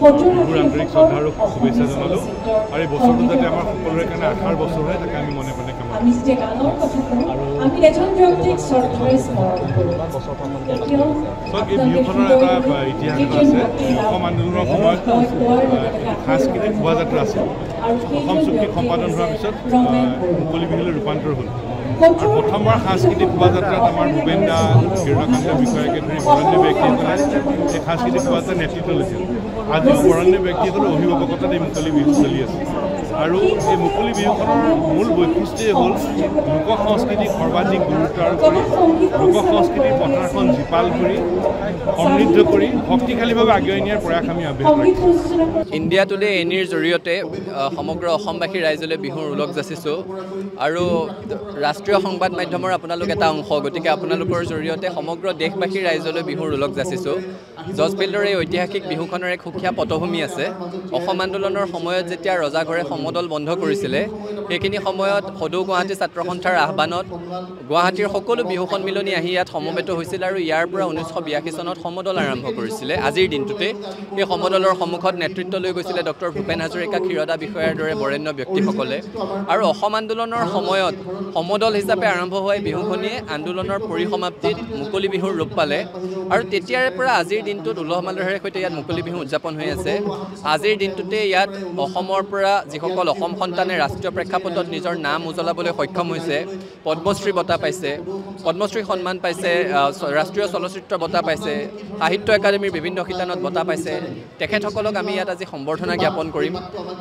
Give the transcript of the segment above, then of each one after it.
বিহুৰ আন্তৰিক শ্ৰদ্ধা আৰু শুভেচ্ছা জনালোঁ আৰু এই বছৰটো যাতে আমাৰ সকলোৰে কাৰণে আশাৰ বছৰ হয় তাকে আমি মনে মনে কামনা এই বিহুখনৰ এটা ইতিহাস আছে অসম আন্দোলনৰ সময়ত সাংস্কৃতিক শোভাযাত্ৰা আছিল অসম চুক্তি সম্পাদন হোৱাৰ পিছত মুকলি বিহুলৈ ৰূপান্তৰ হ'ল আৰু প্ৰথমবাৰ সাংস্কৃতিক শোভাযাত্ৰাত আমাৰ ভূপেন দা কীৰ্ণকান্ত বিষয়াকে ধৰি বৰণ্য ব্যক্তিসকলে এই সাংস্কৃতিক শোভাযাত্ৰাৰ নেতৃত্ব লৈছিল আজিও বৰণ্য ব্যক্তিসকলৰ অভিভাৱকতাত এই মুকলি বিহু চলি আছে আৰু এই মুকলি বিহুখনৰ মূল বৈশিষ্ট্যই হ'ল লোক সংস্কৃতিক সৰ্বাধিক গুৰুত্ব আৰোপ কৰি লোক সংস্কৃতিৰ পথাৰখন জীপাল কৰি সমৃদ্ধ কৰি শক্তিশালীভাৱে আগুৱাই নিয়াৰ প্ৰয়াস আমি অব্যাহত ৰাখিছোঁ ইণ্ডিয়া টুডে এনিৰ জৰিয়তে সমগ্ৰ অসমবাসী ৰাইজলৈ বিহুৰ ওলগ যাচিছোঁ আৰু ৰাষ্ট্ৰীয় সংবাদ মাধ্যমৰ আপোনালোক এটা অংশ গতিকে আপোনালোকৰ জৰিয়তে সমগ্ৰ দেশবাসীৰ ৰাইজলৈ বিহুৰ ওলগ যাচিছোঁ জজ ফিল্ডৰ এই ঐতিহাসিক বিহুখনৰ এক সুকীয়া পটভূমি আছে অসম আন্দোলনৰ সময়ত যেতিয়া ৰজাঘৰে সমদল বন্ধ কৰিছিলে সেইখিনি সময়ত সদৌ গুৱাহাটী ছাত্ৰ সন্থাৰ আহ্বানত গুৱাহাটীৰ সকলো বিহু সন্মিলনী আহি ইয়াত সমবেত হৈছিল আৰু ইয়াৰ পৰা 1982 চনত সমদল আৰম্ভ কৰিছিলে আজিৰ দিনটোতে এই সমদলৰ সন্মুখত নেতৃত্ব লৈ গৈছিলে ডক্টৰ ভূপেন হাজৰিকা ক্ষীৰদা বিষয়াৰ দৰে বৰেণ্য ব্যক্তিসকলে আৰু অসম আন্দোলনৰ সময়ত সমদল হিচাপে আৰম্ভ হোৱা বিহুখনিয়ে আন্দোলনৰ পৰিসমাপ্তিত মুকলি বিহুৰ ৰূপ পালে আৰু তেতিয়াৰে পৰা আজিৰ দিনটোত উলহ মালহেৰে সৈতে ইয়াত মুকলি বিহু উদযাপন হৈ আছে আজিৰ দিনটোতে ইয়াত অসমৰ পৰা যিসকল অসম সন্তানে ৰাষ্ট্ৰীয় প্ৰেক্ষাপটত নিজৰ নাম উজ্বলাবলৈ সক্ষম হৈছে পদ্মশ্ৰী বঁটা পাইছে পদ্মশ্ৰী সন্মান পাইছে ৰাষ্ট্ৰীয় চলচ্চিত্ৰ বঁটা পাইছে সাহিত্য একাডেমীৰ বিভিন্ন শিতানত বঁটা পাইছে তেখেতসকলক আমি ইয়াত আজি সম্বৰ্ধনা জ্ঞাপন কৰিম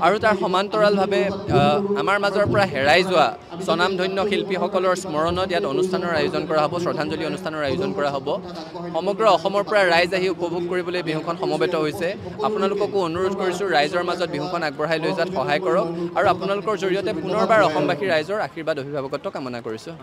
আৰু তাৰ সমান্তৰালভাৱে আমাৰ মাজৰ পৰা হেৰাই যোৱা স্বনামধন্য শিল্পীসকলৰ স্মৰণত ইয়াত অনুষ্ঠানৰ আয়োজন কৰা হ'ব শ্ৰদ্ধাঞ্জলি অনুষ্ঠানৰ আয়োজন কৰা হ'ব সমগ্ৰ অসমৰ পৰা ৰাইজ আহি উপভোগ কৰিবলৈ বিহুখন সমবেত হৈছে আপোনালোককো অনুৰোধ কৰিছোঁ ৰাইজৰ মাজত বিহুখন আগবঢ়াই লৈ যোৱাত সহায় কৰক আৰু আপোনালোকৰ জৰিয়তে পুনৰবাৰ অসমবাসী ৰাইজৰ আশীৰ্বাদ অভিভাৱকত্ব কামনা কৰিছোঁ।